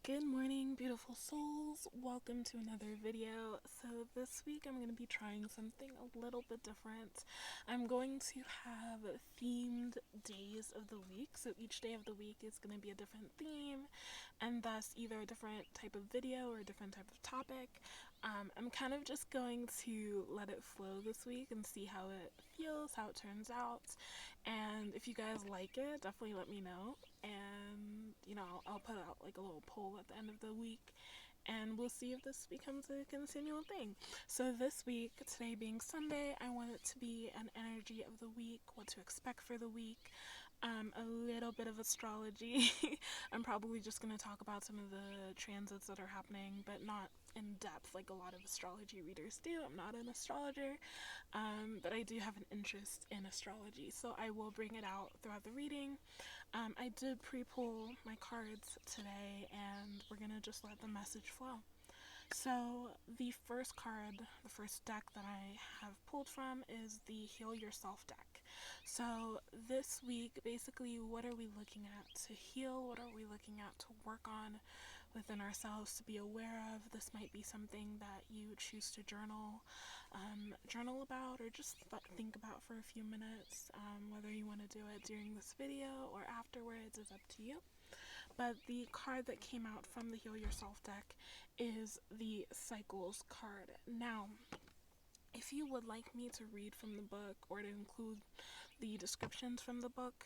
Good morning, beautiful souls. Welcome to another video. So this week I'm going to be trying something a little bit different. I'm going to have themed days of the week. So each day of the week is going to be a different theme and thus either a different type of video or a different type of topic. I'm kind of just going to let it flow this week and see how it feels, how it turns out. And if you guys like it, definitely let me know. And, I'll put out like a little poll at the end of the week. And we'll see if this becomes a continual thing. So this week, today being Sunday, I want it to be an energy of the week, what to expect for the week, a little bit of astrology. I'm probably just going to talk about some of the transits that are happening, but not in depth like a lot of astrology readers do. I'm not an astrologer, but I do have an interest in astrology, so I will bring it out throughout the reading. I did pre-pull my cards today, and we're going to just let the message flow. So the first card, the first deck that I have pulled from is the Heal Yourself deck. So this week, basically, what are we looking at to heal? What are we looking at to work on within ourselves, to be aware of? This might be something that you choose to journal about, or just think about for a few minutes. Whether you want to do it during this video or afterwards is up to you. But the card that came out from the Heal Yourself deck is the Cycles card. Now, if you would like me to read from the book or to include the descriptions from the book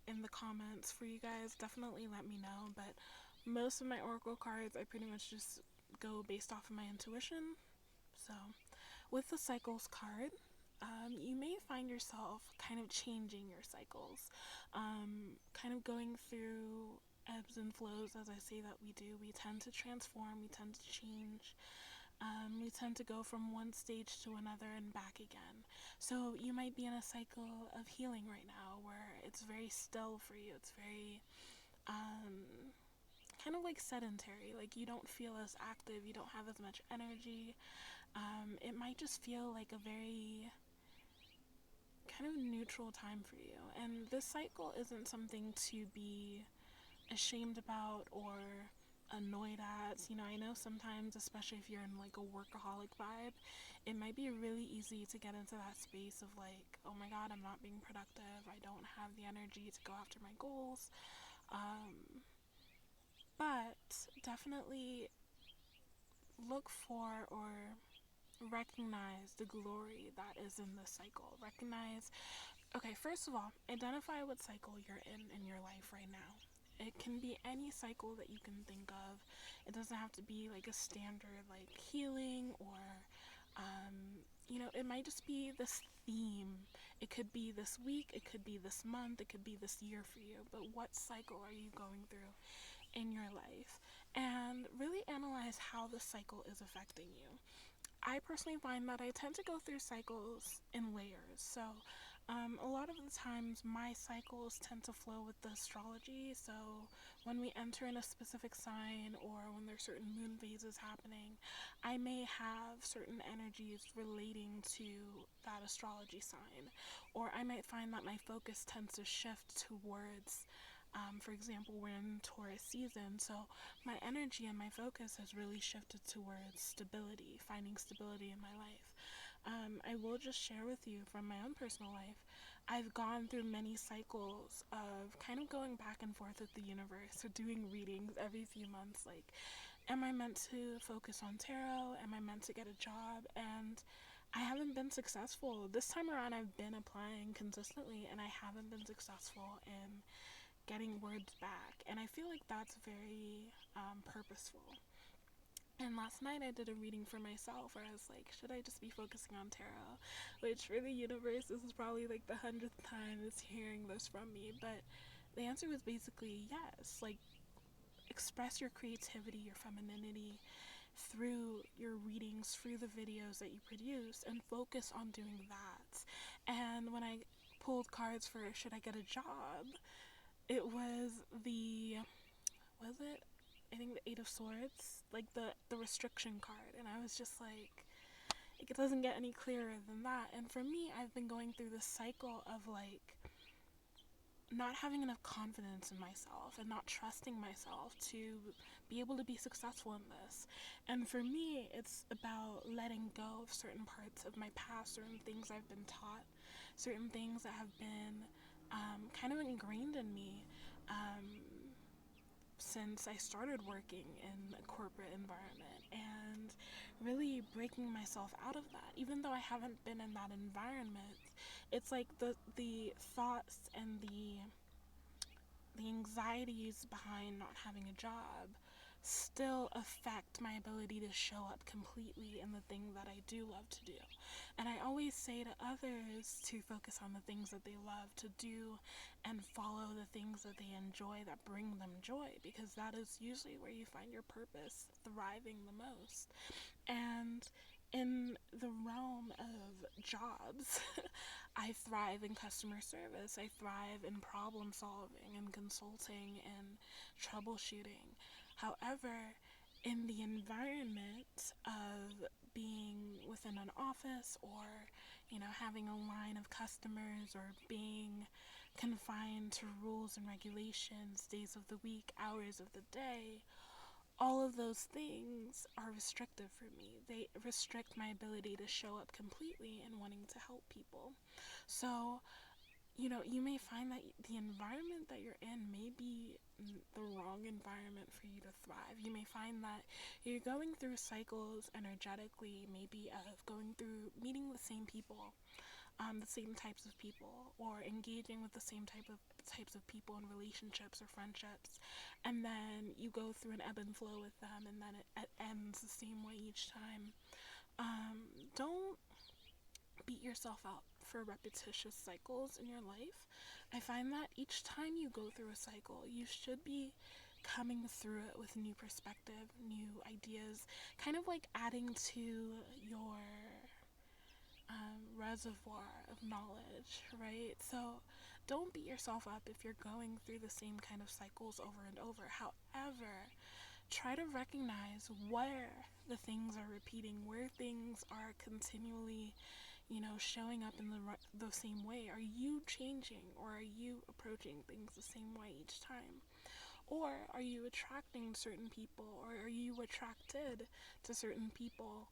in the comments for you guys, definitely let me know. But most of my oracle cards, I pretty much just go based off of my intuition. So with the Cycles card, you may find yourself kind of changing your cycles, kind of going through ebbs and flows. As I say that we do, we tend to transform, we tend to change, we tend to go from one stage to another and back again. So you might be in a cycle of healing right now where it's very still for you. It's very kind of like sedentary, like you don't feel as active, you don't have as much energy. It might just feel like a very kind of neutral time for you. And this cycle isn't something to be ashamed about or annoyed at. I know sometimes, especially if you're in like a workaholic vibe, it might be really easy to get into that space of like, oh my god, I'm not being productive, I don't have the energy to go after my goals. But definitely look for or recognize the glory that is in this cycle. Okay, first of all, identify what cycle you're in your life right now. It can be any cycle that you can think of. It doesn't have to be like a standard like healing or it might just be this theme. It could be this week, it could be this month, it could be this year for you. But what cycle are you going through in your life? And really analyze how the cycle is affecting you. I personally find that I tend to go through cycles in layers. So a lot of the times my cycles tend to flow with the astrology. So when we enter in a specific sign or when there's certain moon phases happening, I may have certain energies relating to that astrology sign. Or I might find that my focus tends to shift towards, for example, we're in Taurus season, so my energy and my focus has really shifted towards stability, finding stability in my life. I will just share with you from my own personal life, I've gone through many cycles of kind of going back and forth with the universe, or doing readings every few months, like, am I meant to focus on tarot? Am I meant to get a job? And I haven't been successful. This time around I've been applying consistently and I haven't been successful in getting words back, and I feel like that's very purposeful. And last night I did a reading for myself where I was like, should I just be focusing on tarot? Which for the universe, this is probably like the 100th time it's hearing this from me, but the answer was basically yes. Like, express your creativity, your femininity through your readings, through the videos that you produce, and focus on doing that. And when I pulled cards for should I get a job, it was I think the Eight of Swords, like the restriction card, and I was just like, it doesn't get any clearer than that. And for me, I've been going through this cycle of like not having enough confidence in myself and not trusting myself to be able to be successful in this. And for me, it's about letting go of certain parts of my past, certain things I've been taught, certain things that have been kind of ingrained in me since I started working in a corporate environment, and really breaking myself out of that. Even though I haven't been in that environment, it's like the thoughts and the anxieties behind not having a job still affect my ability to show up completely in the thing that I do love to do. And I always say to others to focus on the things that they love to do and follow the things that they enjoy that bring them joy, because that is usually where you find your purpose thriving the most. And in the realm of jobs, I thrive in customer service. I thrive in problem solving and consulting and troubleshooting. However, in the environment of being within an office, or, having a line of customers, or being confined to rules and regulations, days of the week, hours of the day, all of those things are restrictive for me. They restrict my ability to show up completely and wanting to help people. So, you may find that the environment that you're in may be the wrong environment for you to thrive. You may find that you're going through cycles energetically, maybe of going through meeting the same people, the same types of people, or engaging with the same types of people in relationships or friendships, and then you go through an ebb and flow with them, and then it ends the same way each time. Don't beat yourself up for repetitious cycles in your life. I find that each time you go through a cycle, you should be coming through it with new perspective, new ideas, kind of like adding to your reservoir of knowledge, right? So don't beat yourself up if you're going through the same kind of cycles over and over. However, try to recognize where the things are repeating, where things are continually, showing up in the same way. Are you changing, or are you approaching things the same way each time? Or are you attracting certain people, or are you attracted to certain people,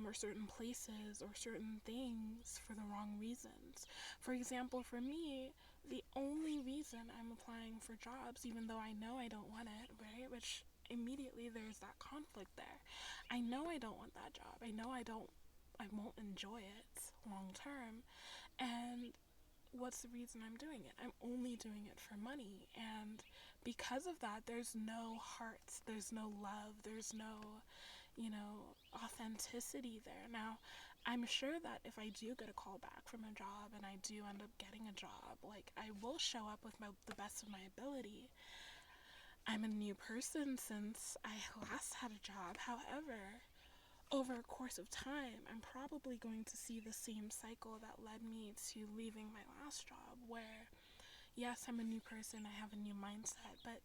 or certain places, or certain things for the wrong reasons? For example, for me, the only reason I'm applying for jobs, even though I know I don't want it, right? Which immediately there's that conflict there. I know I don't want that job. I know I won't enjoy it long term. And what's the reason I'm doing it? I'm only doing it for money. And because of that, there's no heart, there's no love, there's no, authenticity there. Now, I'm sure that if I do get a call back from a job and I do end up getting a job, like, I will show up with the best of my ability. I'm a new person since I last had a job. However, over a course of time, I'm probably going to see the same cycle that led me to leaving my last job, where, yes, I'm a new person, I have a new mindset, but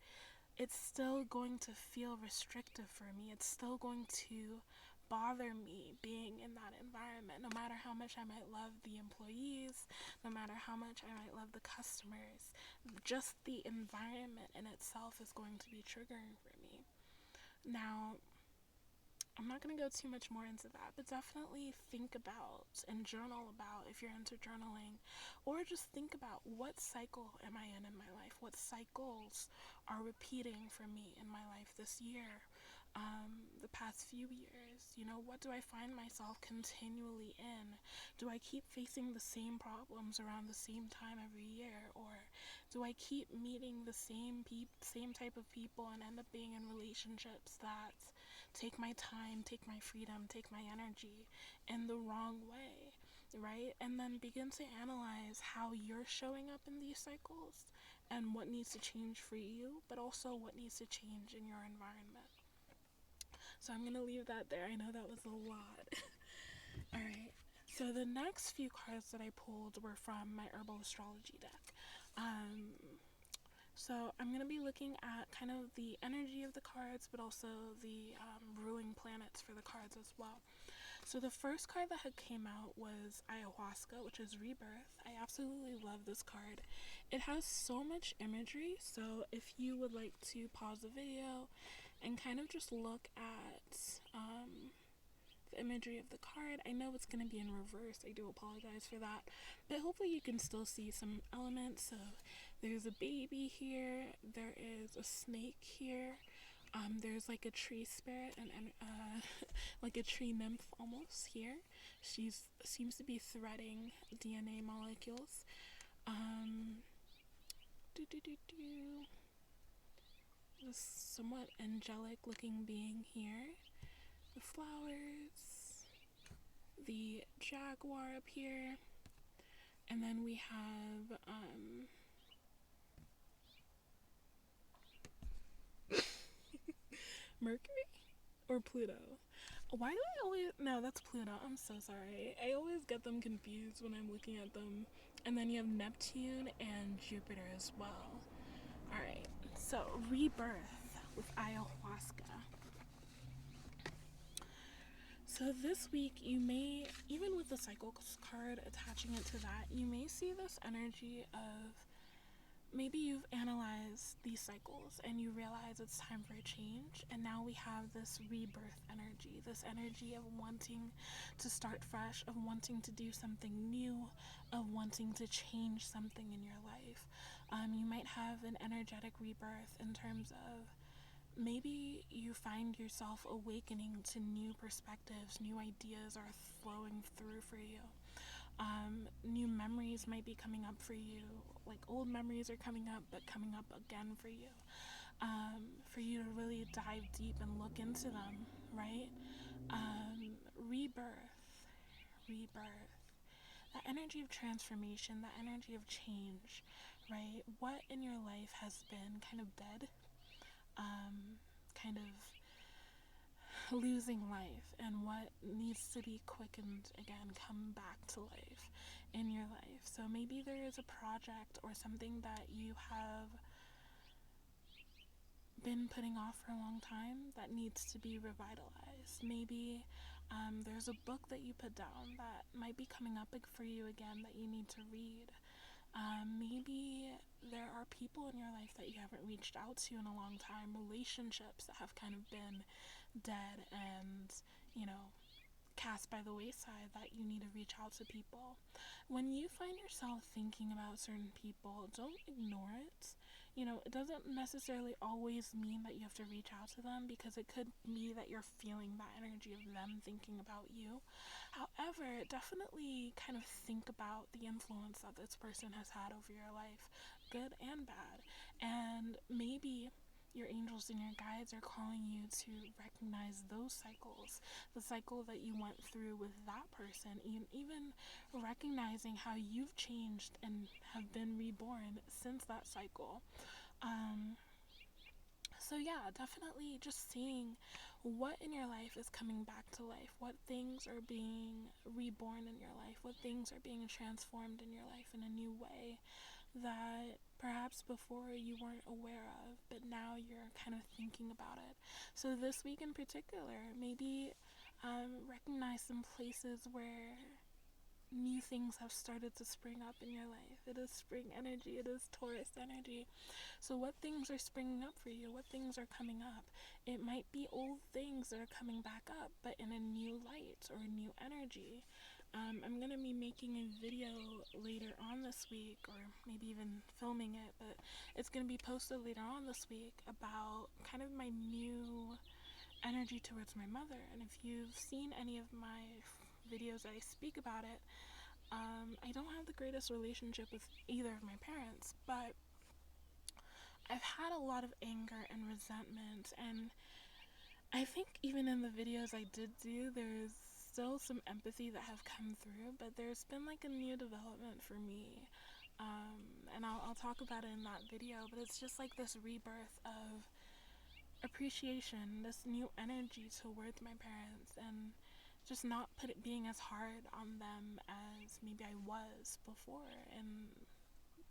it's still going to feel restrictive for me. It's still going to bother me being in that environment, no matter how much I might love the employees, no matter how much I might love the customers. Just the environment in itself is going to be triggering for me. Now, I'm not going to go too much more into that, but definitely think about and journal about, if you're into journaling, or just think about, what cycle am I in my life? What cycles are repeating for me in my life this year, the past few years? What do I find myself continually in? Do I keep facing the same problems around the same time every year, or do I keep meeting the same type of people and end up being in relationships that take my time, take my freedom, take my energy in the wrong way, right? And then begin to analyze how you're showing up in these cycles and what needs to change for you, but also what needs to change in your environment. So I'm going to leave that there. I know that was a lot. Alright, so the next few cards that I pulled were from my herbal astrology deck. So I'm going to be looking at kind of the energy of the cards, but also the ruling planets for the cards as well. So the first card that had came out was ayahuasca, which is rebirth. I absolutely love this card. It has so much imagery, so if you would like to pause the video and kind of just look at the imagery of the card. I know it's going to be in reverse, I do apologize for that, but hopefully you can still see some elements. So there's a baby here, there is a snake here, there's like a tree spirit and like a tree nymph almost here. She seems to be threading DNA molecules. This somewhat angelic looking being here. The flowers, the jaguar up here, and then we have Mercury or Pluto. Why do I always, no, that's Pluto, I'm so sorry. I always get them confused when I'm looking at them. And then you have Neptune and Jupiter as well. Alright, so rebirth with ayahuasca. So this week you may, even with the cycles card, attaching it to that, you may see this energy of maybe you've analyzed these cycles and you realize it's time for a change, and now we have this rebirth energy, this energy of wanting to start fresh, of wanting to do something new, of wanting to change something in your life. You might have an energetic rebirth in terms of maybe you find yourself awakening to new perspectives, new ideas are flowing through for you. New memories might be coming up for you, like old memories are coming up, but coming up again for you. For you to really dive deep and look into them, right? Rebirth. That energy of transformation, that energy of change, right? What in your life has been kind of dead, kind of losing life, and what needs to be quickened again, come back to life in your life. So maybe there is a project or something that you have been putting off for a long time that needs to be revitalized. Maybe there's a book that you put down that might be coming up for you again that you need to read. Maybe there are people in your life that you haven't reached out to in a long time, relationships that have kind of been dead and, cast by the wayside, that you need to reach out to people. When you find yourself thinking about certain people, don't ignore it. It doesn't necessarily always mean that you have to reach out to them, because it could be that you're feeling that energy of them thinking about you. However, definitely kind of think about the influence that this person has had over your life, good and bad. And maybe your angels and your guides are calling you to recognize those cycles, the cycle that you went through with that person, even recognizing how you've changed and have been reborn since that cycle. So yeah, definitely just seeing what in your life is coming back to life, what things are being reborn in your life, what things are being transformed in your life in a new way that perhaps before you weren't aware of, but now you're kind of thinking about it. So this week in particular, maybe recognize some places where new things have started to spring up in your life. It is spring energy, it is Taurus energy. So what things are springing up for you? What things are coming up? It might be old things that are coming back up, but in a new light or a new energy. I'm going to be making a video later on this week, or maybe even filming it, but it's going to be posted later on this week about kind of my new energy towards my mother. And if you've seen any of my videos that I speak about it, I don't have the greatest relationship with either of my parents, but I've had a lot of anger and resentment, and I think even in the videos I did do, there's still some empathy that have come through, but there's been like a new development for me, and I'll talk about it in that video, but it's just like this rebirth of appreciation, this new energy towards my parents, and just not being as hard on them as maybe I was before in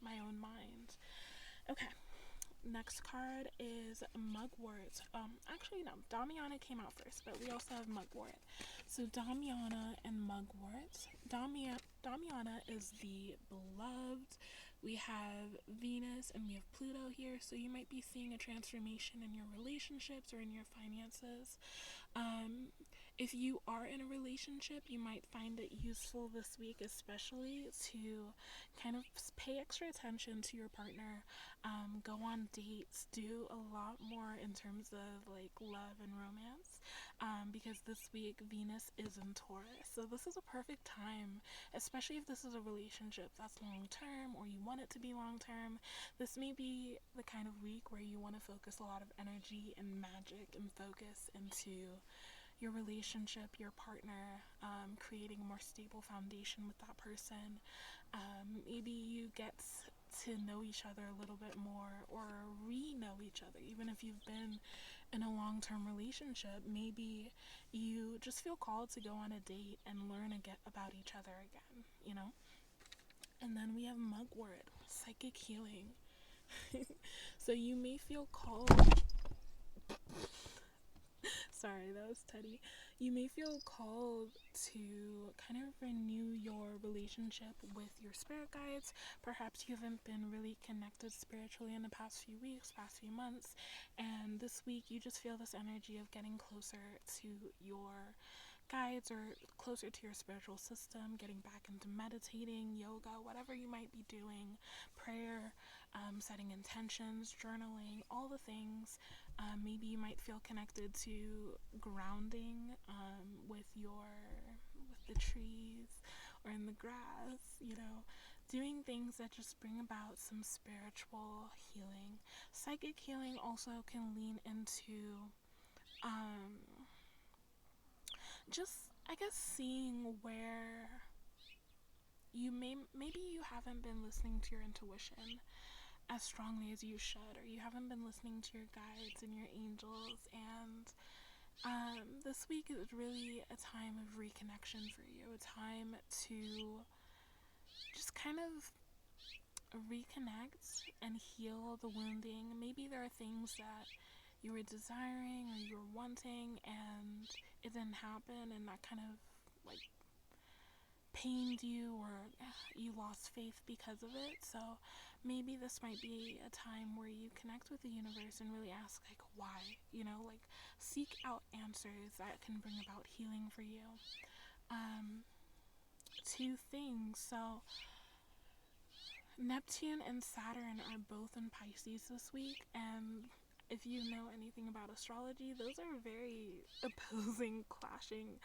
my own mind. Okay, next card is Mugwort. Actually, no, Damiana came out first, but we also have Mugwort. So Damiana and Mugwort. Damiana is the beloved. We have Venus and we have Pluto here, so you might be seeing a transformation in your relationships or in your finances. If you are in a relationship, you might find it useful this week, especially to kind of pay extra attention to your partner, go on dates, do a lot more in terms of like love and romance, because this week Venus is in Taurus. So this is a perfect time, especially if this is a relationship that's long term or you want it to be long term. This may be the kind of week where you want to focus a lot of energy and magic and focus into your relationship, your partner, creating a more stable foundation with that person. Maybe you get to know each other a little bit more or re-know each other. Even if you've been in a long-term relationship, maybe you just feel called to go on a date and learn about each other again, you know? And then we have Mugwort, psychic healing. So you may feel called... Sorry, that was Teddy. You may feel called to kind of renew your relationship with your spirit guides. Perhaps you haven't been really connected spiritually in the past few weeks, past few months, and this week you just feel this energy of getting closer to your guides or closer to your spiritual system, getting back into meditating, yoga, whatever you might be doing, prayer, setting intentions, journaling, all the things. Maybe you might feel connected to grounding with the trees or in the grass, you know, doing things that just bring about some spiritual healing. Psychic healing also can lean into just, I guess, seeing where maybe you haven't been listening to your intuition as strongly as you should, or you haven't been listening to your guides and your angels, and this week is really a time of reconnection for you, a time to just kind of reconnect and heal the wounding. Maybe there are things that you were desiring or you were wanting and it didn't happen, and that kind of like pained you, or you lost faith because of it. So maybe this might be a time where you connect with the universe and really ask, like, why, you know, like seek out answers that can bring about healing for you. Two things. So Neptune and Saturn are both in Pisces this week, and if you know anything about astrology, those are very opposing, clashing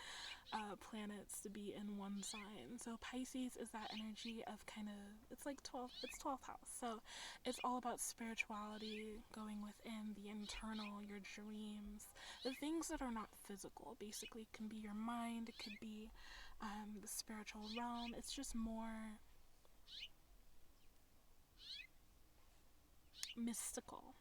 planets to be in one sign. So Pisces is that energy of kind of, it's like 12th house. So it's all about spirituality, going within the internal, your dreams, the things that are not physical. Basically, it can be your mind, it could be the spiritual realm. It's just more mystical.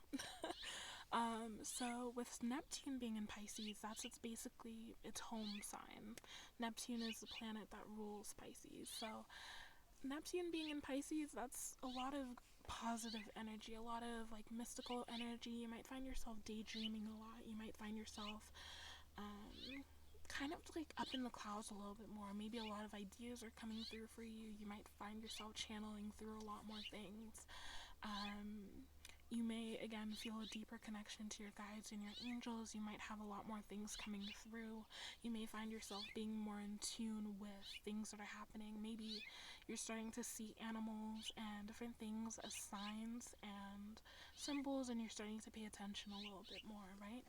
So with Neptune being in Pisces, it's basically its home sign. Neptune is the planet that rules Pisces. So Neptune being in Pisces, that's a lot of positive energy, a lot of like mystical energy. You might find yourself daydreaming a lot. You might find yourself kind of like up in the clouds a little bit more. Maybe a lot of ideas are coming through for you. You might find yourself channeling through a lot more things. You may, again, feel a deeper connection to your guides and your angels. You might have a lot more things coming through. You may find yourself being more in tune with things that are happening. Maybe you're starting to see animals and different things as signs and symbols, and you're starting to pay attention a little bit more, right?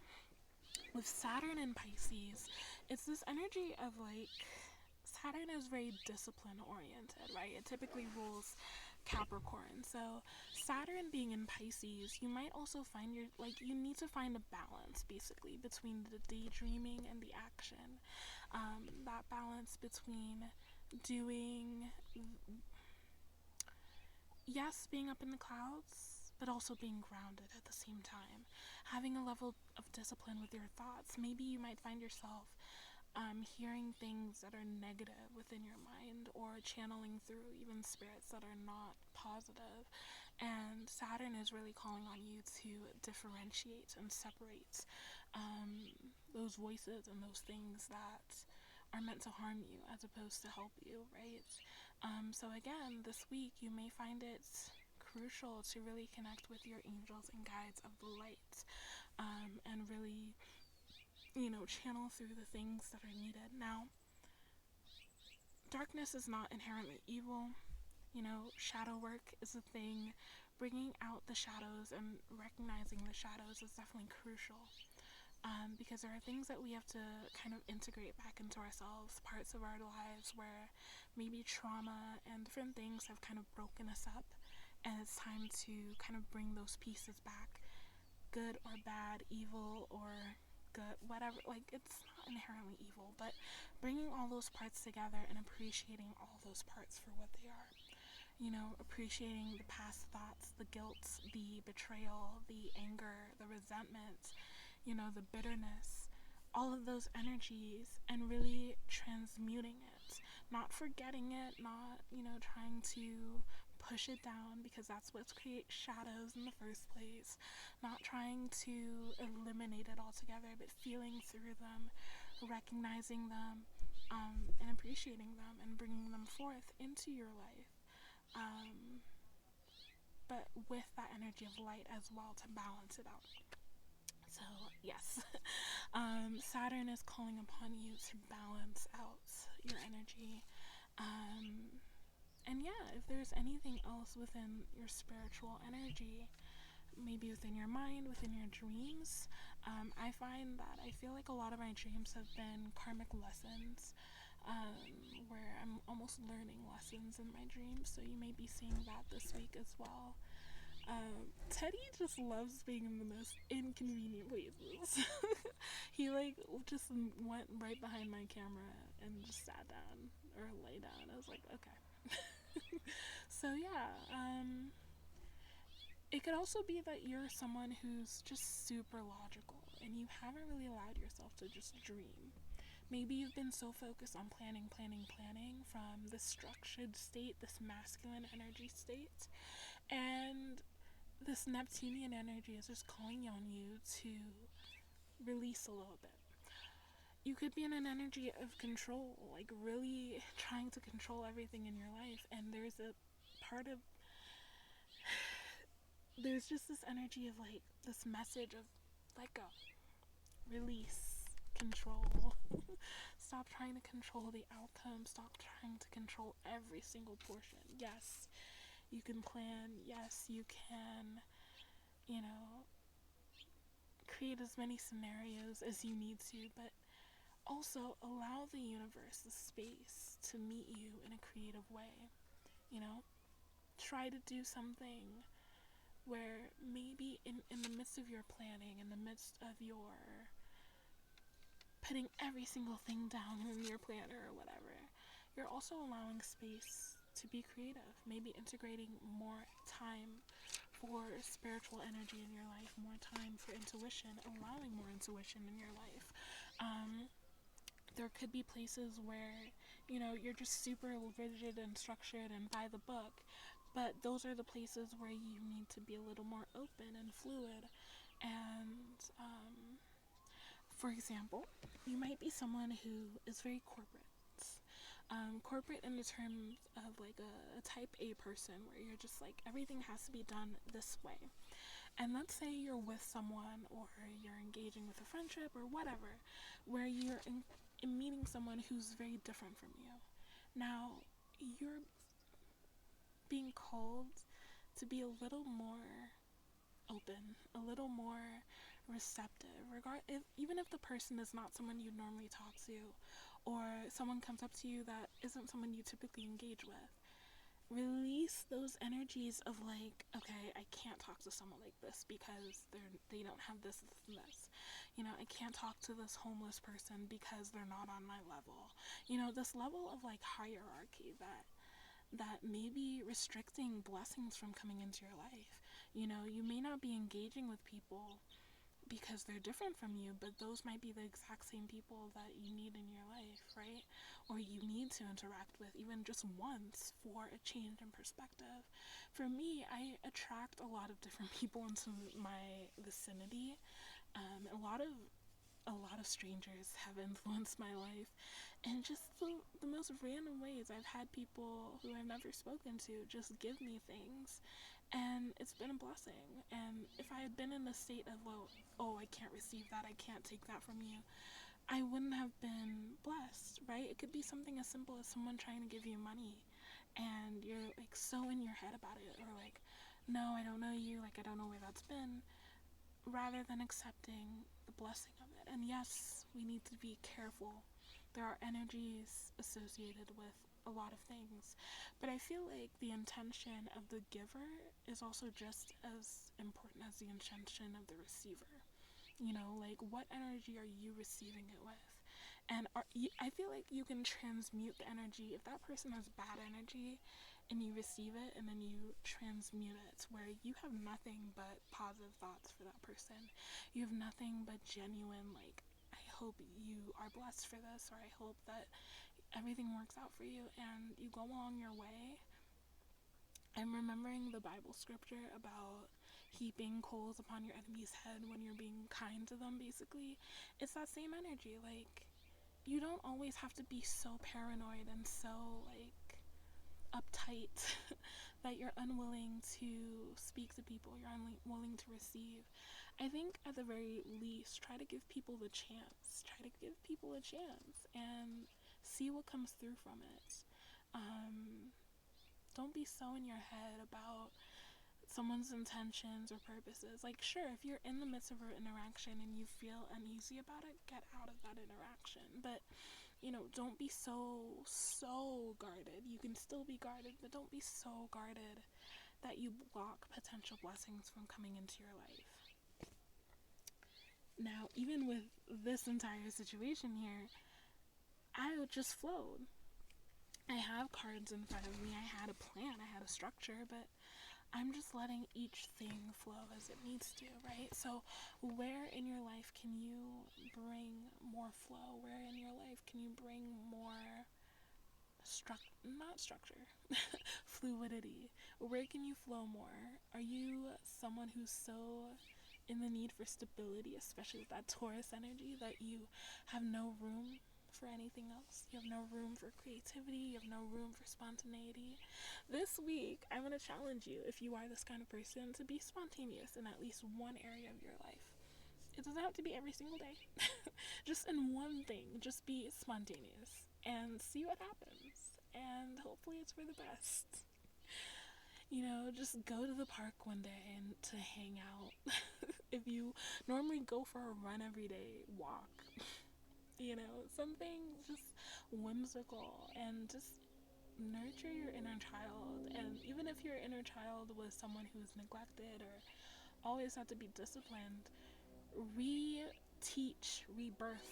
With Saturn and Pisces, it's this energy of like, Saturn is very discipline oriented, right? It typically rules Capricorn. So Saturn being in Pisces, you might also find you need to find a balance basically between the daydreaming and the action. That balance between doing, yes, being up in the clouds, but also being grounded at the same time. Having a level of discipline with your thoughts. Maybe you might find yourself hearing things that are negative within your mind, or channeling through even spirits that are not positive, And Saturn is really calling on you to differentiate and separate those voices and those things that are meant to harm you as opposed to help you, right? So again, this week you may find it crucial to really connect with your angels and guides of the light, and really, channel through the things that are needed. Now, darkness is not inherently evil. Shadow work is a thing. Bringing out the shadows and recognizing the shadows is definitely crucial, because there are things that we have to kind of integrate back into ourselves, parts of our lives where maybe trauma and different things have kind of broken us up, and it's time to kind of bring those pieces back, good or bad, evil or good, whatever. Like, it's not inherently evil, but bringing all those parts together and appreciating all those parts for what they are. Appreciating the past thoughts, the guilt, the betrayal, the anger, the resentment, the bitterness, all of those energies, and really transmuting it. Not forgetting it, not, trying to push it down, because that's what creates shadows in the first place. Not trying to eliminate it altogether, but feeling through them, recognizing them, and appreciating them, and bringing them forth into your life. But with that energy of light as well to balance it out. So, yes, Saturn is calling upon you to balance out your energy. And yeah, if there's anything else within your spiritual energy, maybe within your mind, within your dreams, I find that I feel like a lot of my dreams have been karmic lessons, where I'm almost learning lessons in my dreams, so you may be seeing that this week as well. Teddy just loves being in the most inconvenient places. He just went right behind my camera and just sat down or lay down. I was like, okay. So yeah, it could also be that you're someone who's just super logical and you haven't really allowed yourself to just dream. Maybe you've been so focused on planning from this structured state, this masculine energy state, and this Neptunian energy is just calling on you to release a little bit. You could be in an energy of control, like really trying to control everything in your life, and there's just this energy of like this message of let go, release, control. Stop trying to control the outcome. Stop trying to control every single portion. Yes, you can plan. Yes, you can, create as many scenarios as you need to, but also allow the universe the space to meet you in a creative way. Try to do something where maybe in the midst of your planning, in the midst of your putting every single thing down in your planner or whatever, you're also allowing space to be creative, maybe integrating more time for spiritual energy in your life, more time for intuition, allowing more intuition in your life. There could be places where, you're just super rigid and structured and by the book, but those are the places where you need to be a little more open and fluid. And, for example, you might be someone who is very corporate. Corporate in the terms of like a type A person, where you're just like, everything has to be done this way. And let's say you're with someone, or you're engaging with a friendship or whatever, where you're in meeting someone who's very different from you. Now, you're being called to be a little more open, a little more receptive, even if the person is not someone you normally talk to, or someone comes up to you that isn't someone you typically engage with. Release those energies of like, okay, I can't talk to someone like this because they don't have this and this. I can't talk to this homeless person because they're not on my level. This level of like hierarchy that may be restricting blessings from coming into your life. You may not be engaging with people because they're different from you, but those might be the exact same people that you need in your life, right? Or you need to interact with even just once for a change in perspective. For me, I attract a lot of different people into my vicinity. A lot of strangers have influenced my life, and just the most random ways. I've had people who I've never spoken to just give me things, and it's been a blessing. And if I had been in the state of, well, oh, I can't receive that, I can't take that from you, I wouldn't have been blessed, right? It could be something as simple as someone trying to give you money, and you're like so in your head about it, or like, no, I don't know you, like I don't know where that's been, rather than accepting the blessing of it. And yes, we need to be careful. There are energies associated with a lot of things, but I feel like the intention of the giver is also just as important as the intention of the receiver. You know, like, what energy are you receiving it with? And I feel like you can transmute the energy. If that person has bad energy and you receive it and then you transmute it to where you have nothing but positive thoughts for that person, you have nothing but genuine, like, I hope you are blessed for this, or I hope that everything works out for you, and you go along your way. I'm remembering the Bible scripture about heaping coals upon your enemy's head when you're being kind to them, basically. It's that same energy. Like, you don't always have to be so paranoid and so, like, uptight that you're unwilling to speak to people, you're unwilling to receive. I think at the very least, try to give people the chance. Try to give people a chance and see what comes through from it. Don't be so in your head about someone's intentions or purposes. Like, sure, if you're in the midst of an interaction and you feel uneasy about it, get out of that interaction. But, don't be so guarded. You can still be guarded, but don't be so guarded that you block potential blessings from coming into your life. Now, even with this entire situation here, I just flowed. I have cards in front of me. I had a plan, I had a structure, but I'm just letting each thing flow as it needs to, right? So where in your life can you bring more flow? Where in your life can you bring more not structure, fluidity? Where can you flow more? Are you someone who's so in the need for stability, especially with that Taurus energy, that you have no room for anything else? You have no room for creativity, you have no room for spontaneity. This week, I'm going to challenge you, if you are this kind of person, to be spontaneous in at least one area of your life. It doesn't have to be every single day. Just in one thing, just be spontaneous and see what happens. And hopefully it's for the best. Just go to the park one day and to hang out. If you normally go for a run every day, walk. Something just whimsical, and just nurture your inner child. And even if your inner child was someone who's neglected or always had to be disciplined, rebirth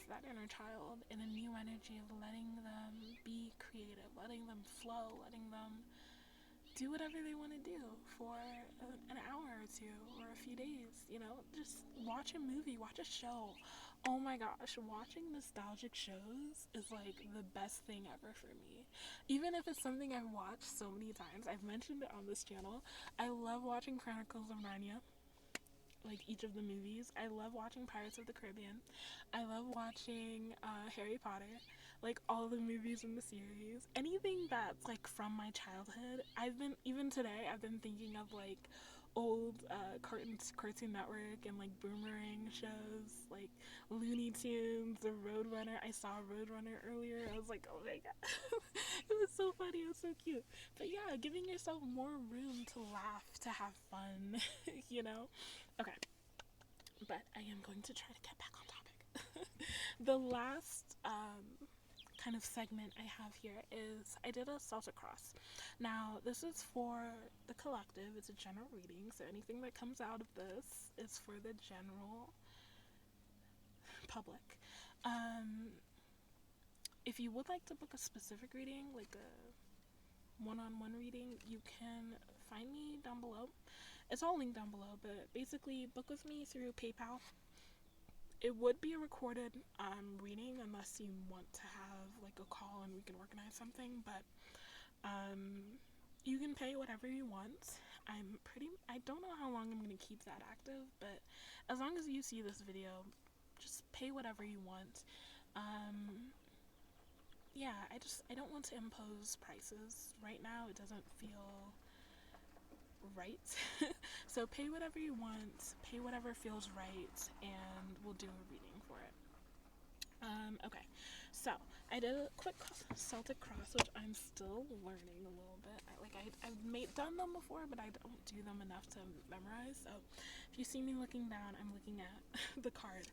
that inner child in a new energy of letting them be creative, letting them flow, letting them do whatever they want to do for an hour or two or a few days. Just watch a movie, watch a show. Oh my gosh, watching nostalgic shows is like the best thing ever for me. Even if it's something I've watched so many times, I've mentioned it on this channel. I love watching Chronicles of Narnia, like each of the movies. I love watching Pirates of the Caribbean. I love watching Harry Potter, like all the movies in the series. Anything that's like from my childhood. Even today, I've been thinking of like old Cartoon Network and like Boomerang shows, like Looney Tunes, the Roadrunner. I saw Roadrunner earlier. I was like, oh my god. It was so funny, it was so cute. But yeah, giving yourself more room to laugh, to have fun. Okay, but I am going to try to get back on topic. The last kind of segment I have here is I did a Celtic cross. Now, this is for the collective. It's a general reading, so anything that comes out of this is for the general public. If you would like to book a specific reading, like a one-on-one reading, you can find me down below. It's all linked down below, but basically book with me through PayPal. it would be a recorded reading unless you want to have like a call and we can organize something, but you can pay whatever you want. I don't know how long I'm going to keep that active, but as long as you see this video, just pay whatever you want. Yeah, I don't want to impose prices right now. It doesn't feel right. So pay whatever you want, pay whatever feels right, and we'll do a reading for it. Okay, so I did a quick Celtic cross, which I'm still learning a little bit. I've done them before, but I don't do them enough to memorize. So if you see me looking down, I'm looking at the card.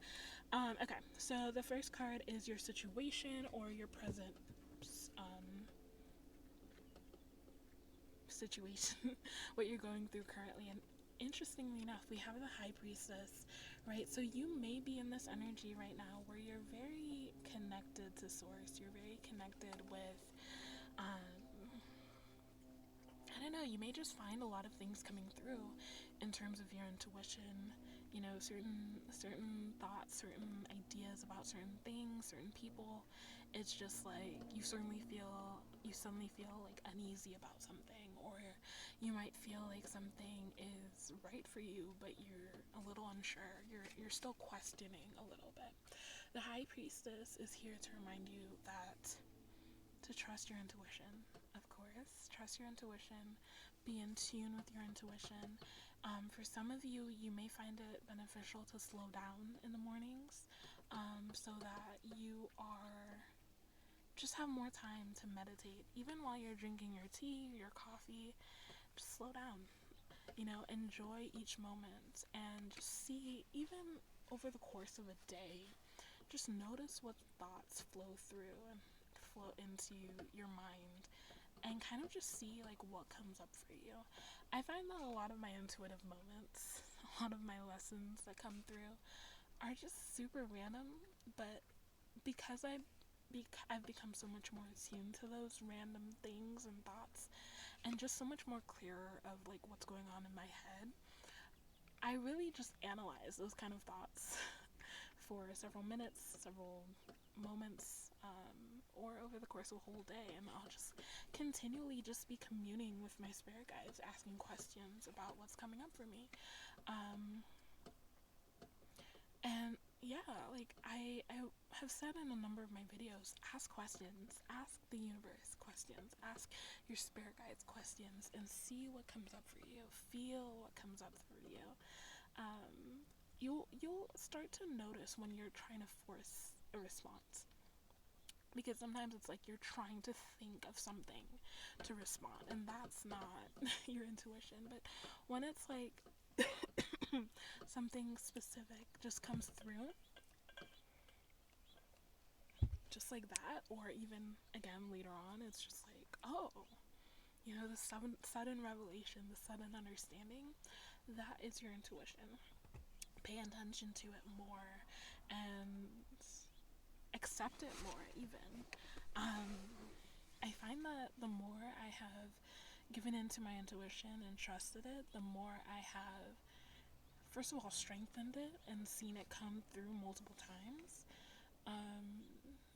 Okay, so the first card is your situation or your present situation, what you're going through currently. And interestingly enough, we have the High Priestess, right? So you may be in this energy right now where you're very connected to Source. You're very connected with, I don't know, you may just find a lot of things coming through in terms of your intuition, you know, certain thoughts, certain ideas about certain things, certain people. It's just like you suddenly feel like uneasy about something, or you might feel like something is right for you, but you're a little unsure. You're still questioning a little bit. The High Priestess is here to remind you that to trust your intuition, of course. Trust your intuition. Be in tune with your intuition. For some of you, you may find it beneficial to slow down in the mornings, so that you just have more time to meditate. Even while you're drinking your tea, your coffee, just slow down. You know, enjoy each moment and just see, even over the course of a day, just notice what thoughts flow through and flow into your mind, and kind of just see like what comes up for you. I find that a lot of my intuitive moments, a lot of my lessons that come through are just super random, but because I've become so much more attuned to those random things and thoughts, and just so much more clearer of like what's going on in my head, I really just analyze those kind of thoughts for several minutes, several moments, or over the course of a whole day, and I'll just continually just be communing with my spirit guides, asking questions about what's coming up for me. And yeah, like I have said in a number of my videos, ask questions, ask the universe questions, ask your spirit guides questions, and see what comes up for you. Feel what comes up for you. You'll start to notice when you're trying to force a response, because sometimes it's like you're trying to think of something to respond, and that's not your intuition. But when it's like something specific just comes through, just like that, or even again later on, it's just like, oh, you know, the sudden revelation, the sudden understanding, that is your intuition. Pay attention to it more and accept it more, even. I find that the more I have given into my intuition and trusted it, the more I have, first of all, strengthened it and seen it come through multiple times.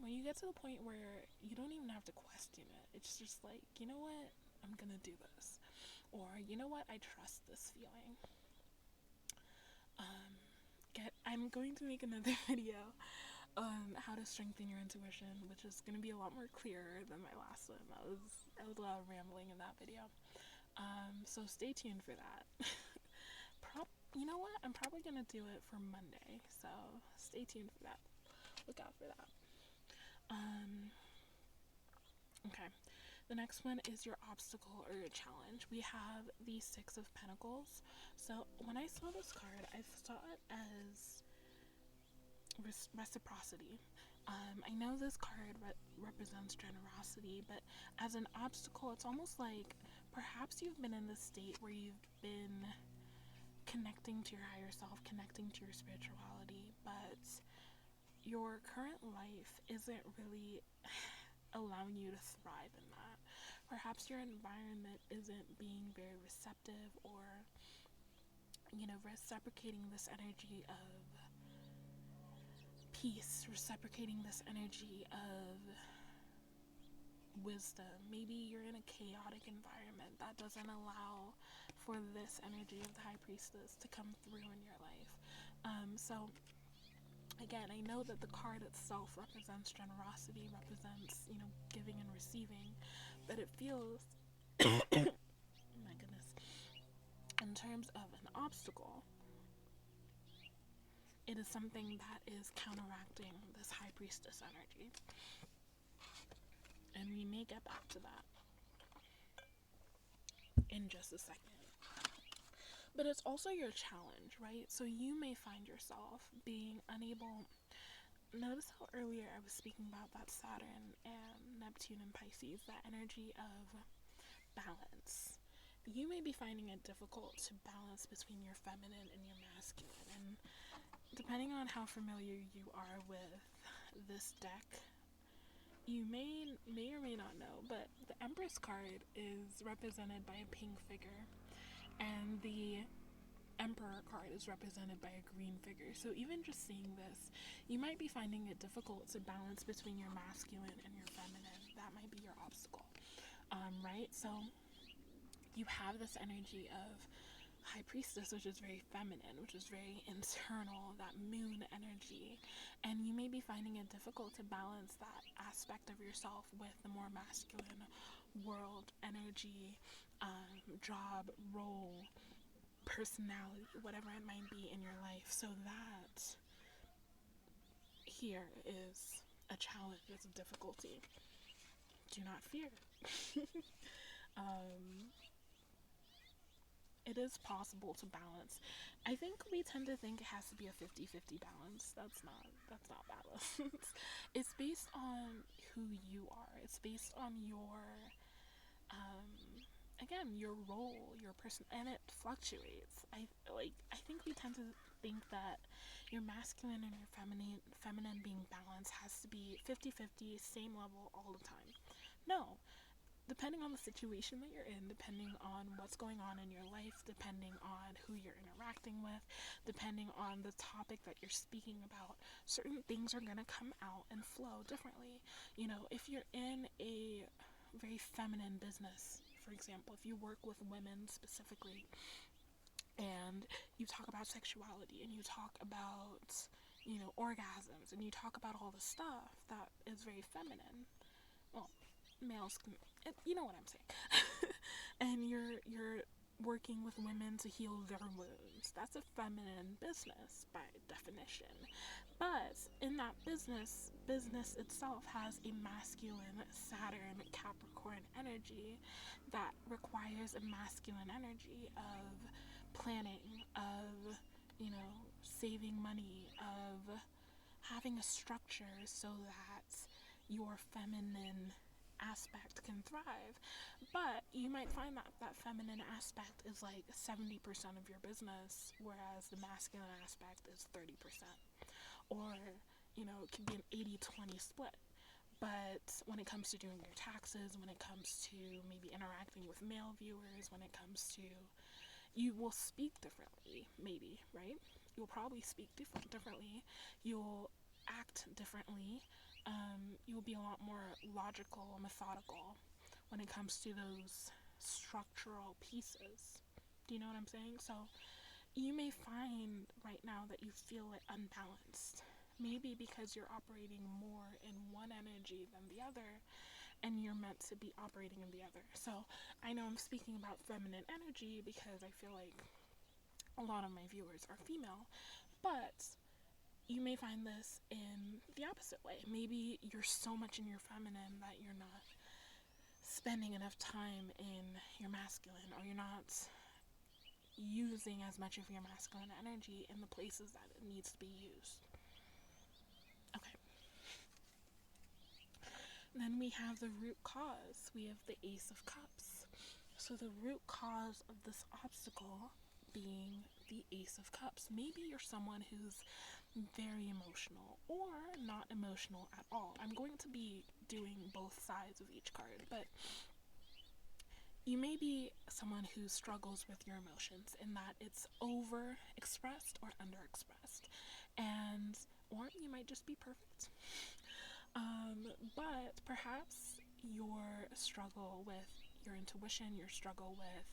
When you get to the point where you don't even have to question it, it's just like, you know what, I'm gonna do this, or you know what, I trust this feeling. I'm going to make another video on how to strengthen your intuition, which is going to be a lot more clearer than my last one. That was a lot of rambling in that video. So stay tuned for that. You know what? I'm probably going to do it for Monday, so stay tuned for that. Look out for that. Okay. The next one is your obstacle or your challenge. We have the Six of Pentacles. So when I saw this card, I saw it as reciprocity. I know this card represents generosity, but as an obstacle, it's almost like perhaps you've been in this state where you've been connecting to your higher self, connecting to your spirituality, but your current life isn't really allowing you to thrive in that. Perhaps your environment isn't being very receptive, or, you know, reciprocating this energy of peace, reciprocating this energy of wisdom. Maybe you're in a chaotic environment that doesn't allow for this energy of the High Priestess to come through in your life. So again, I know that the card itself represents generosity, represents, giving and receiving, but it feels, my goodness, in terms of an obstacle, it is something that is counteracting this High Priestess energy. And we may get back to that in just a second. But it's also your challenge, right? So you may find yourself being unable. Notice how earlier I was speaking about that Saturn and Neptune and Pisces, that energy of balance. You may be finding it difficult to balance between your feminine and your masculine. And depending on how familiar you are with this deck, you may or may not know, but the Empress card is represented by a pink figure, and the Emperor card is represented by a green figure. So even just seeing this, you might be finding it difficult to balance between your masculine and your feminine. That might be your obstacle, right? So you have this energy of High Priestess, which is very feminine, which is very internal, that moon energy, and you may be finding it difficult to balance that aspect of yourself with the more masculine world energy, job, role, personality, whatever it might be in your life. So that here is a challenge, it's a difficulty. Do not fear. It is possible to balance. I think we tend to think it has to be a 50-50 balance. That's not balance. It's based on who you are. It's based on your again, your role, your person, and it fluctuates. I think we tend to think that your masculine and your feminine being balanced has to be 50-50, same level all the time. No. Depending on the situation that you're in, depending on what's going on in your life, depending on who you're interacting with, depending on the topic that you're speaking about, certain things are going to come out and flow differently. If you're in a very feminine business, for example, if you work with women specifically, and you talk about sexuality, and you talk about, orgasms, and you talk about all the stuff that is very feminine, well, males can, you know what I'm saying. And you're working with women to heal their wounds. That's a feminine business by definition. But in that business itself has a masculine Saturn Capricorn energy that requires a masculine energy of planning, of, saving money, of having a structure so that your feminine aspect can thrive. But you might find that that feminine aspect is like 70% of your business, whereas the masculine aspect is 30%. Or, it could be an 80-20 split. But when it comes to doing your taxes, when it comes to maybe interacting with male viewers, when it comes to, you will speak differently, maybe, right? You'll probably speak differently. You'll act differently. You'll be a lot more logical, methodical when it comes to those structural pieces. Do you know what I'm saying? So you may find right now that you feel it unbalanced. Maybe because you're operating more in one energy than the other, and you're meant to be operating in the other. So I know I'm speaking about feminine energy because I feel like a lot of my viewers are female, but you may find this in the opposite way. Maybe you're so much in your feminine that you're not spending enough time in your masculine, or you're not using as much of your masculine energy in the places that it needs to be used. Okay. Then we have the root cause. We have the Ace of Cups. So the root cause of this obstacle being the Ace of Cups. Maybe you're someone who's very emotional or not emotional at all. I'm going to be doing both sides of each card, but you may be someone who struggles with your emotions in that it's over expressed or under expressed, or you might might just be perfect. But perhaps your struggle with your intuition, your struggle with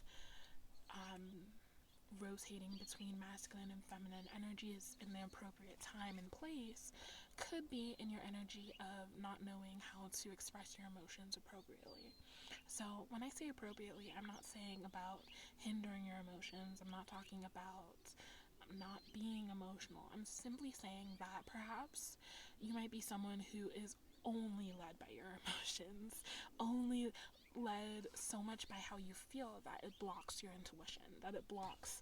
rotating between masculine and feminine energies in the appropriate time and place could be in your energy of not knowing how to express your emotions appropriately. So when I say appropriately, I'm not saying about hindering your emotions. I'm not talking about not being emotional. I'm simply saying that perhaps you might be someone who is only led by your emotions, only led so much by how you feel that it blocks your intuition, that it blocks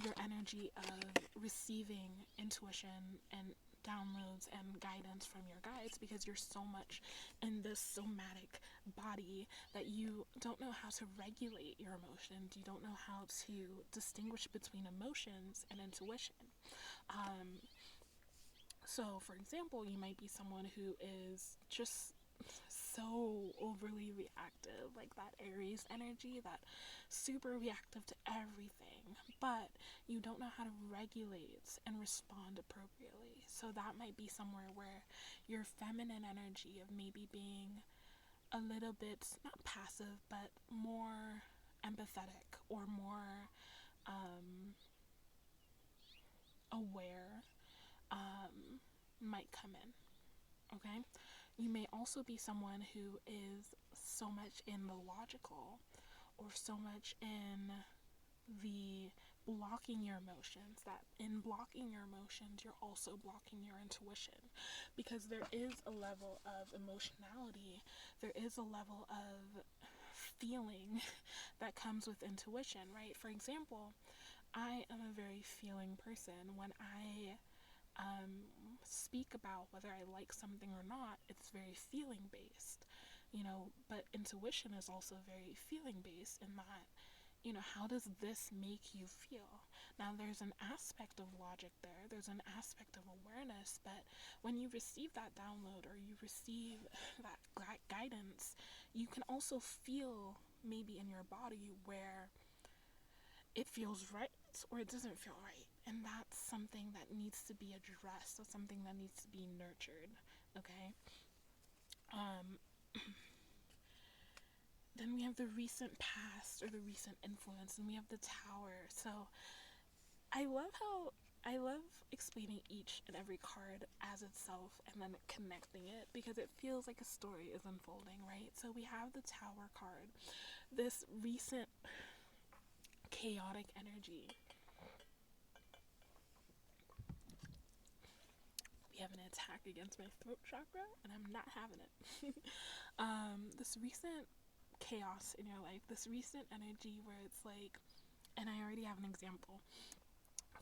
your energy of receiving intuition and downloads and guidance from your guides, because you're so much in this somatic body that you don't know how to regulate your emotions. You don't know how to distinguish between emotions and intuition. So, for example, you might be someone who is just so overly reactive, like that Aries energy, that super reactive to everything, but you don't know how to regulate and respond appropriately. So that might be somewhere where your feminine energy of maybe being a little bit, not passive, but more empathetic or more aware might come in. Okay? You may also be someone who is so much in the logical, or so much in the blocking your emotions, that in blocking your emotions, you're also blocking your intuition, because there is a level of emotionality, there is a level of feeling that comes with intuition, right? For example, I am a very feeling person. When I speak about whether I like something or not, it's very feeling based, but intuition is also very feeling based in that, how does this make you feel? Now, there's an aspect of logic there, there's an aspect of awareness, but when you receive that download or you receive that guidance, you can also feel maybe in your body where it feels right or it doesn't feel right. And that's something that needs to be addressed. That's something that needs to be nurtured. Okay? Then we have the recent past, or the recent influence, and we have the tower. So I love explaining each and every card as itself and then connecting it, because it feels like a story is unfolding, right? So we have the tower card, this recent chaotic energy. We have an attack against my throat chakra, and I'm not having it. This recent chaos in your life, this recent energy where it's like, and I already have an example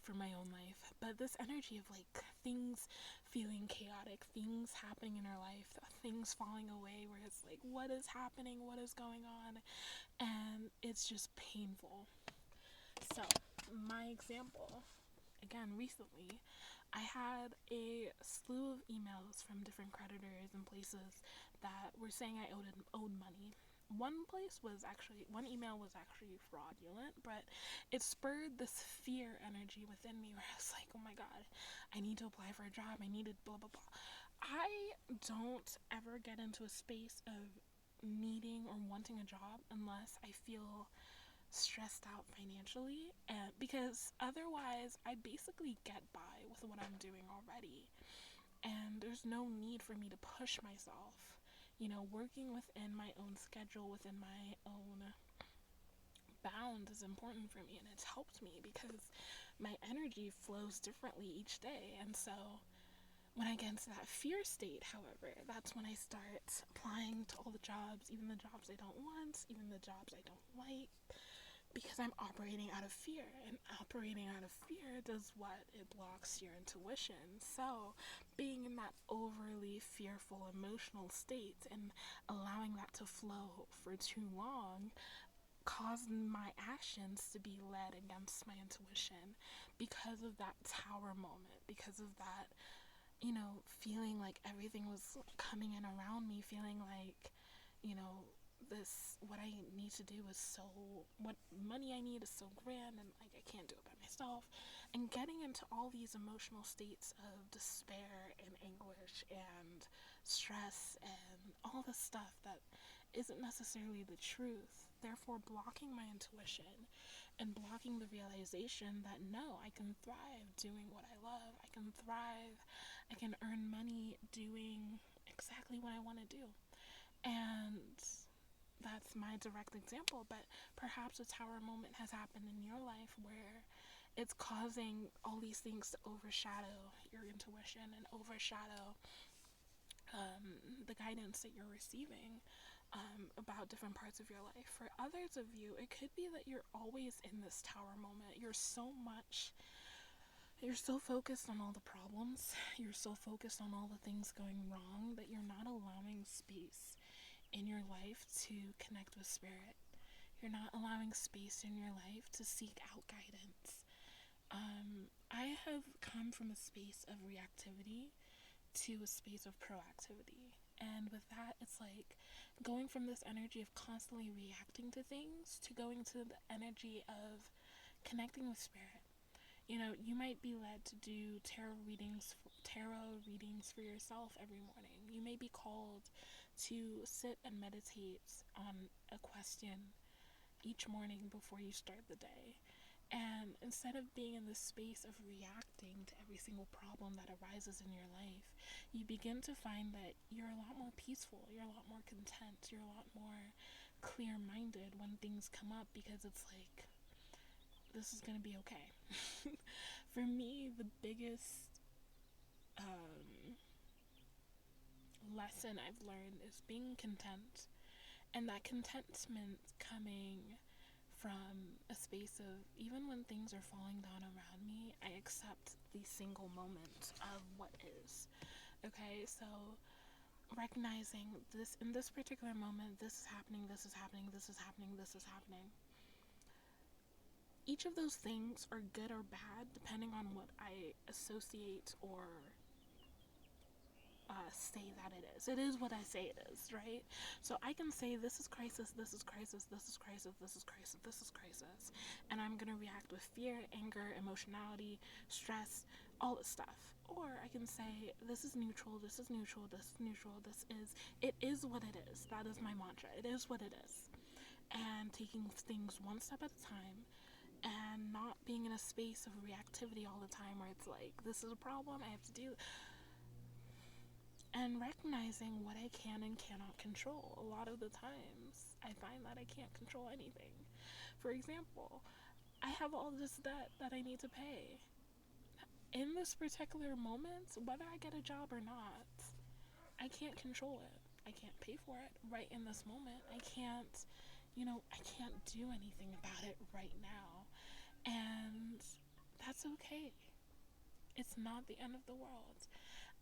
for my own life, but this energy of like things feeling chaotic, things happening in our life, things falling away, where it's like, what is happening, what is going on, and it's just painful. So my example, again, recently I had a slew of emails from different creditors and places that were saying I owed money. One email was actually fraudulent, but it spurred this fear energy within me where I was like, oh my god, I need to apply for a job, I needed blah blah blah. I don't ever get into a space of needing or wanting a job unless I feel stressed out financially, and because otherwise I basically get by with what I'm doing already, and there's no need for me to push myself. Working within my own schedule, within my own bound is important for me, and it's helped me because my energy flows differently each day. And so when I get into that fear state, however, that's when I start applying to all the jobs, even the jobs I don't want, even the jobs I don't like, because I'm operating out of fear, and operating out of fear does what? It blocks your intuition. So being in that overly fearful emotional state and allowing that to flow for too long caused my actions to be led against my intuition, because of that tower moment, because of that, feeling like everything was coming in around me, feeling like, what I need to do is what money I need is so grand, and like I can't do it by myself, and getting into all these emotional states of despair and anguish research and stress and all the stuff that isn't necessarily the truth, therefore blocking my intuition and blocking the realization that no, I can thrive doing what I love. I can thrive, I can earn money doing exactly what I want to do. And that's my direct example, but perhaps a tower moment has happened in your life where it's causing all these things to overshadow your intuition and overshadow the guidance that you're receiving about different parts of your life. For others of you, it could be that you're always in this tower moment. You're so focused on all the problems, you're so focused on all the things going wrong that you're not allowing space in your life to connect with spirit. You're not allowing space in your life to seek out guidance. I have come from a space of reactivity to a space of proactivity. And with that, it's like going from this energy of constantly reacting to things to going to the energy of connecting with spirit. You know, you might be led to do tarot readings for yourself every morning. You may be called to sit and meditate on a question each morning before you start the day. And instead of being in this space of reacting to every single problem that arises in your life, you begin to find that you're a lot more peaceful, you're a lot more content, you're a lot more clear-minded when things come up, because it's like, this is going to be okay. For me, the biggest lesson I've learned is being content, and that contentment coming from a space of, even when things are falling down around me, I accept the single moment of what is. Okay, so recognizing this, in this particular moment, this is happening, this is happening, this is happening, this is happening. Each of those things are good or bad depending on what I associate or say that it is. It is what I say it is, right? So I can say this is crisis, this is crisis, this is crisis, this is crisis, this is crisis, and I'm gonna react with fear, anger, emotionality, stress, all this stuff. Or I can say this is neutral, this is neutral, this is neutral, it is what it is. That is my mantra. It is what it is. And taking things one step at a time, and not being in a space of reactivity all the time where it's like, this is a problem, I have to do, and recognizing what I can and cannot control. A lot of the times, I find that I can't control anything. For example, I have all this debt that I need to pay. In this particular moment, whether I get a job or not, I can't control it. I can't pay for it right in this moment. I can't do anything about it right now. And that's okay. It's not the end of the world.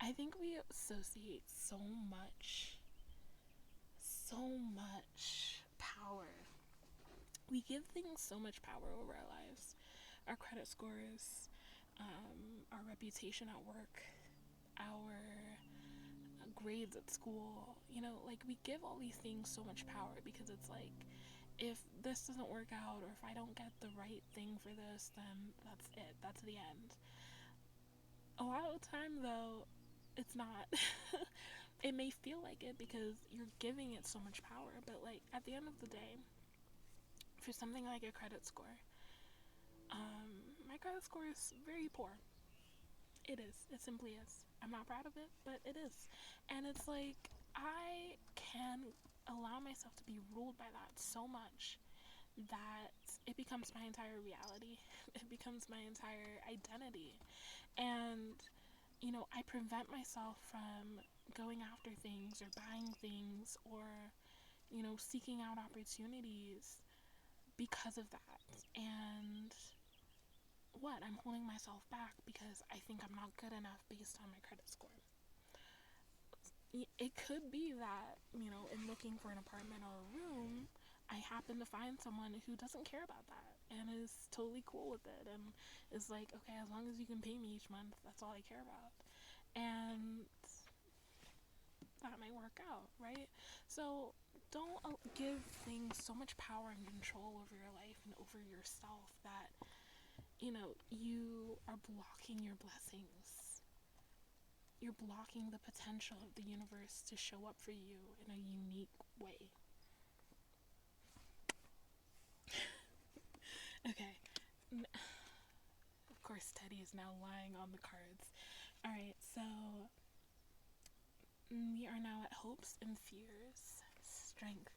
I think we associate so much power. We give things so much power over our lives. Our credit scores, our reputation at work, our grades at school. Like, we give all these things so much power because it's like, if this doesn't work out, or if I don't get the right thing for this, then that's it. That's the end. A lot of the time, though, it's not. It may feel like it because you're giving it so much power, but like, at the end of the day, for something like a credit score, my credit score is very poor. It is. It simply is. I'm not proud of it, but it is. And it's like, I can allow myself to be ruled by that so much that it becomes my entire reality. It becomes my entire identity. And I prevent myself from going after things or buying things or, seeking out opportunities because of that. And I'm holding myself back because I think I'm not good enough based on my credit score. It could be that, in looking for an apartment or a room, I happen to find someone who doesn't care about that and is totally cool with it and is like, okay, as long as you can pay me each month, that's all I care about. And that might work out, right? So don't give things so much power and control over your life and over yourself that, you are blocking your blessings. you're blocking the potential of the universe to show up for you in a unique way. Okay. Of course, Teddy is now lying on the cards. Alright, so we are now at hopes and fears. Strength.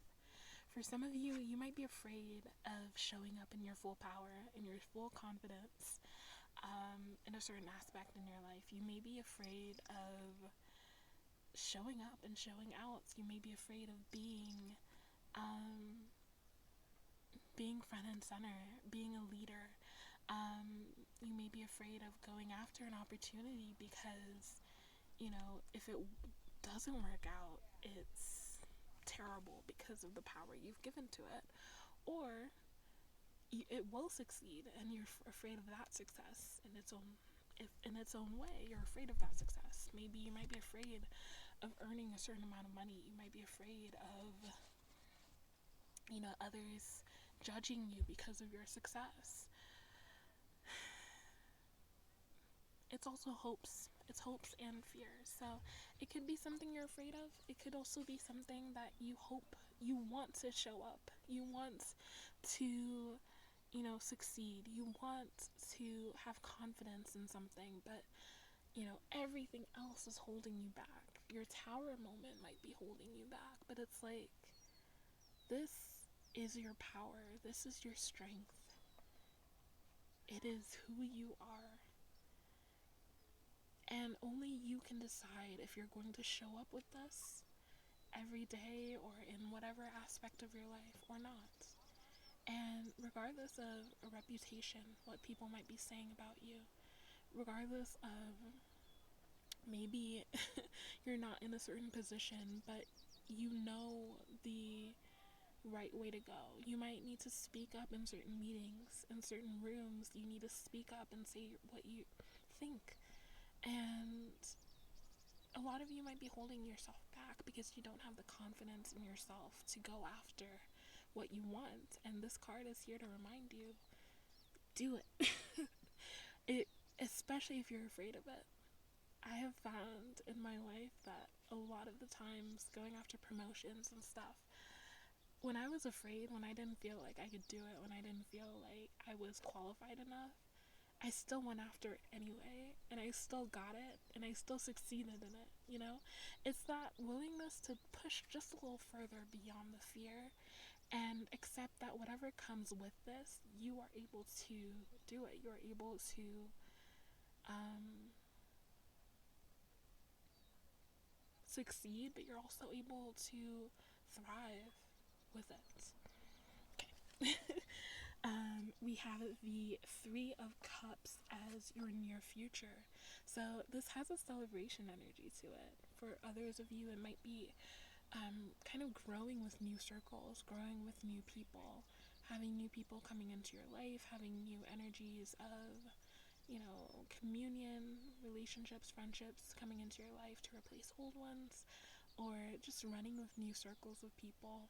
For some of you, you might be afraid of showing up in your full power, in your full confidence, in a certain aspect in your life. You may be afraid of showing up and showing out. You may be afraid of being front and center, being a leader. You may be afraid of going after an opportunity because, if it doesn't work out, it's terrible because of the power you've given to it. Or it will succeed and you're afraid of that success in its own way. You're afraid of that success. Maybe you might be afraid of earning a certain amount of money. You might be afraid of others judging you because of your success. It's also hopes. It's hopes and fears. So it could be something you're afraid of. It could also be something that you hope, you want to show up. You want to, succeed. You want to have confidence in something, but, everything else is holding you back. Your tower moment might be holding you back, but it's like, this is your power. This is your strength. It is who you are. And only you can decide if you're going to show up with this every day or in whatever aspect of your life or not. And regardless of a reputation, what people might be saying about you, regardless of maybe you're not in a certain position, but you know the right way to go. You might need to speak up in certain meetings, in certain rooms. You need to speak up and say what you think. And a lot of you might be holding yourself back because you don't have the confidence in yourself to go after what you want. And this card is here to remind you, do it. Especially if you're afraid of it. I have found in my life that a lot of the times going after promotions and stuff, when I was afraid, when I didn't feel like I could do it, when I didn't feel like I was qualified enough, I still went after it anyway, and I still got it, and I still succeeded in it, It's that willingness to push just a little further beyond the fear and accept that whatever comes with this, you are able to do it. You're able to succeed, but you're also able to thrive with it. Okay. We have the Three of Cups as your near future. So this has a celebration energy to it. For others of you, it might be kind of growing with new circles, growing with new people, having new people coming into your life, having new energies of, communion, relationships, friendships coming into your life to replace old ones, or just running with new circles of people.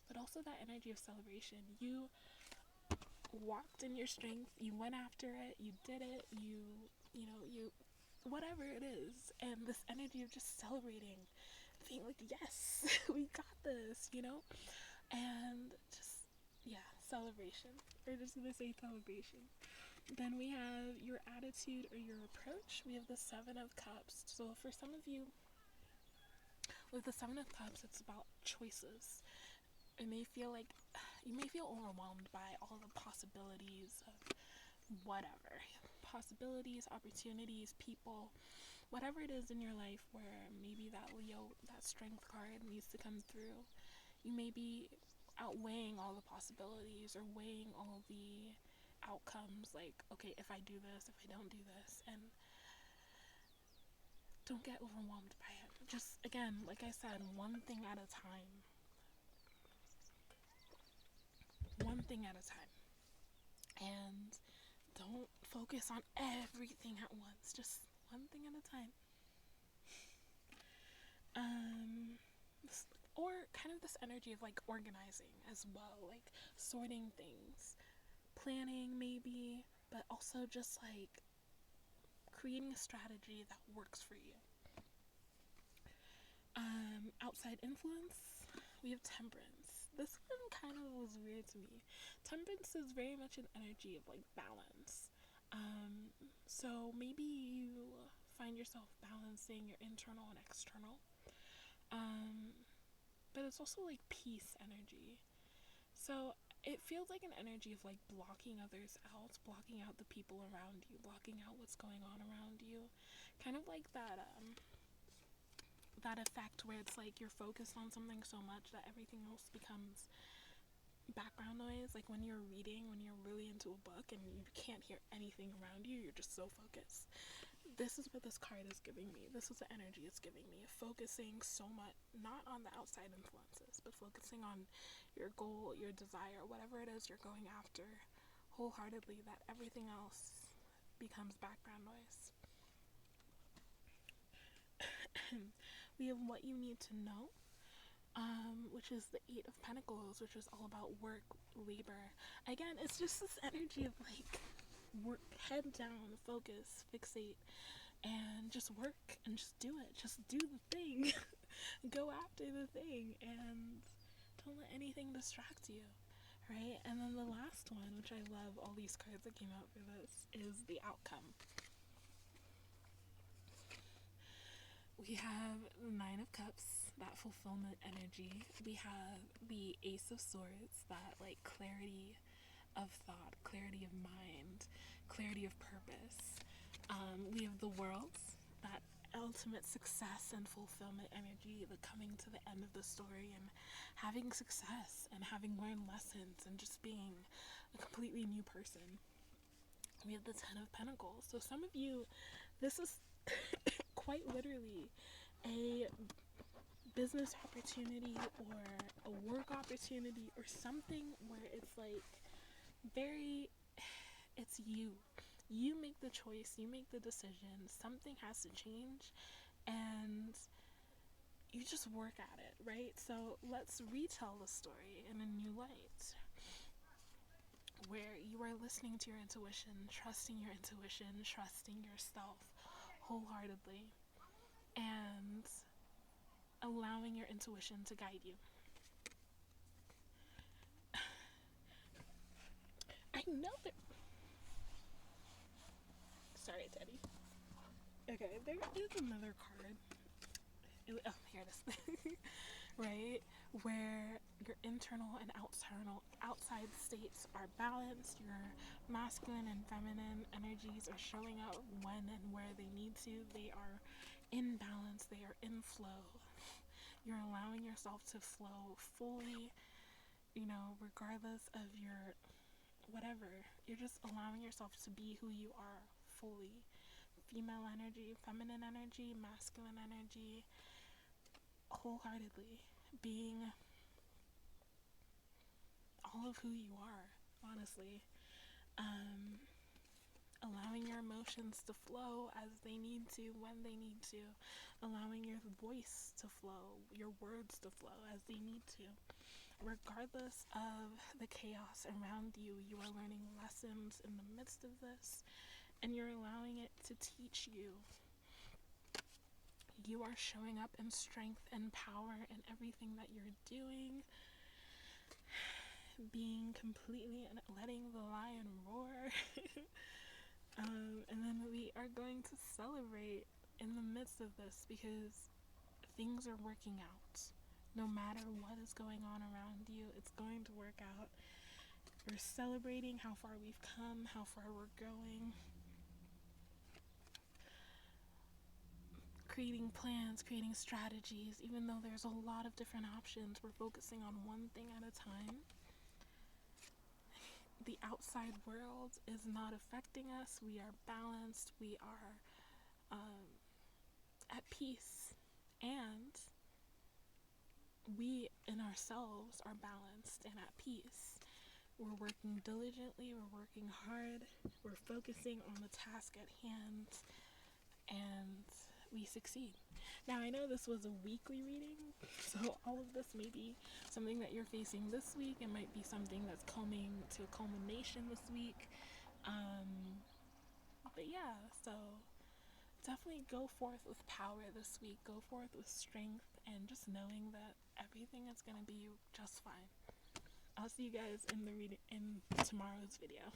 But also that energy of celebration. You walked in your strength, you went after it, you did it, you whatever it is, and this energy of just celebrating, being like, yes, we got this, and just, celebration. We're just gonna say celebration. Then we have your attitude or your approach. We have the Seven of Cups. So for some of you, with the Seven of Cups, it's about choices. You may feel overwhelmed by all the possibilities of whatever. Possibilities, opportunities, people, whatever it is in your life where maybe that Leo, that strength card needs to come through. You may be outweighing all the possibilities or weighing all the outcomes, like, okay, if I do this, if I don't do this, and don't get overwhelmed by it. Just, again, like I said, one thing at a time. One thing at a time. And don't focus on everything at once. Just one thing at a time. Or kind of this energy of like organizing as well, like sorting things, planning maybe, but also just like creating a strategy that works for you. outside influence, we have temperance. This one kind of was weird to me. Temperance is very much an energy of like balance. So maybe you find yourself balancing your internal and external. But it's also like peace energy. So it feels like an energy of like blocking others out, blocking out the people around you, blocking out what's going on around you. Kind of like that effect where it's like you're focused on something so much that everything else becomes background noise. Like when you're reading, when you're really into a book and you can't hear anything around you, you're just so focused. This is what this card is giving me. This is the energy it's giving me. Focusing so much, not on the outside influences, but focusing on your goal, your desire, whatever it is you're going after wholeheartedly, that everything else becomes background noise. We have what you need to know, which is the Eight of Pentacles, which is all about work, labor. Again, it's just this energy of like work, head down, focus, fixate, and just work and just do it. Just do the thing. Go after the thing and don't let anything distract you, right? And then the last one, which I love, all these cards that came out for this, is the outcome. We have the Nine of Cups, that fulfillment energy. We have the Ace of Swords, that like clarity of thought, clarity of mind, clarity of purpose. We have the World, that ultimate success and fulfillment energy, the coming to the end of the story and having success and having learned lessons and just being a completely new person. We have the Ten of Pentacles. So some of you, this is quite literally a business opportunity or a work opportunity or something where it's like it's you. You make the choice, you make the decision, something has to change, and you just work at it, right? So let's retell the story in a new light, where you are listening to your intuition, trusting yourself wholeheartedly, and allowing your intuition to guide you. I know that. Sorry, Teddy. Okay, there is another card. Oh, here it is. Right? Where your internal and outside states are balanced. Your masculine and feminine energies are showing up when and where they need to. They are in balance. They are in flow. You're allowing yourself to flow fully, regardless of your whatever. You're just allowing yourself to be who you are fully. Female energy, feminine energy, masculine energy, wholeheartedly being all of who you are, honestly. Allowing your emotions to flow as they need to, when they need to. Allowing your voice to flow, your words to flow as they need to. Regardless of the chaos around you, you are learning lessons in the midst of this, and you're allowing it to teach you. You are showing up in strength and power in everything that you're doing, being completely and letting the lion roar. And then we are going to celebrate in the midst of this, because things are working out. No matter what is going on around you, it's going to work out. We're celebrating how far we've come, how far we're going. Creating plans, creating strategies. Even though there's a lot of different options, we're focusing on one thing at a time. The outside world is not affecting us. We are balanced. We are at peace. And we in ourselves are balanced and at peace. We're working diligently. We're working hard. We're focusing on the task at hand. And we succeed. Now, I know this was a weekly reading, so all of this may be something that you're facing this week. It might be something that's coming to a culmination this week. But yeah, so definitely go forth with power this week. Go forth with strength and just knowing that everything is going to be just fine. I'll see you guys in tomorrow's video.